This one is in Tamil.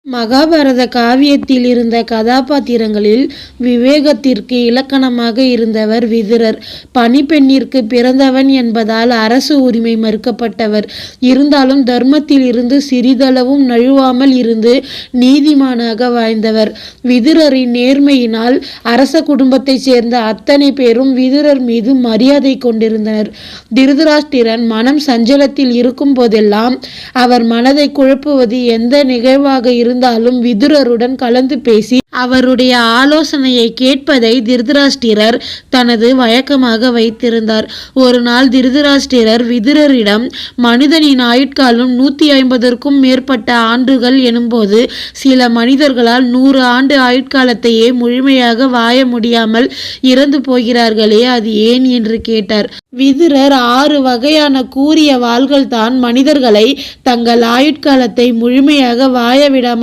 மகாபாரத காவியத்தில் இருந்த கதாபாத்திரங்களில் விவேகத்திற்கு இலக்கணமாக இருந்தவர் விதுரர். பணிப்பெண்ணிற்கு பிறந்தவன் என்பதால் அரசு உரிமை மறுக்கப்பட்டவர். இருந்தாலும் தர்மத்தில் இருந்து சிறிதளவும் நழுவாமல் இருந்து நீதிமானாக வாழ்ந்தவர். விதுரரின் நேர்மையினால் அரச குடும்பத்தைச் சேர்ந்த அத்தனை பேரும் விதுரர் மீது மரியாதை கொண்டிருந்தனர். திருதராஷ்டிரன் மனம் சஞ்சலத்தில் இருக்கும் போதெல்லாம் அவர் மனதை குழப்புவது எந்த நிகழ்வாக இருந்தாலும் விதுரருடன் கலந்து பேசி அவருடைய ஆலோசனையை கேட்பதை திருதராஷ்டிரர் தனது வழக்கமாக வைத்திருந்தார். ஒரு நாள் திருதராஷ்டிரர் விதுரரிடம், மனிதனின் ஆயுட்காலம் 150க்கும் மேற்பட்ட ஆண்டுகள் எனும்போது சில மனிதர்களால் 100 ஆண்டு ஆயுட்காலத்தையே முழுமையாக வாழ முடியாமல் இறந்து போகிறார்களே, அது ஏன் என்று கேட்டார். விதுரர் 6 வகையான கூரிய வாள்கள் தான் மனிதர்களை தங்கள் ஆயுட்காலத்தை முழுமையாக வாழ விடாமல்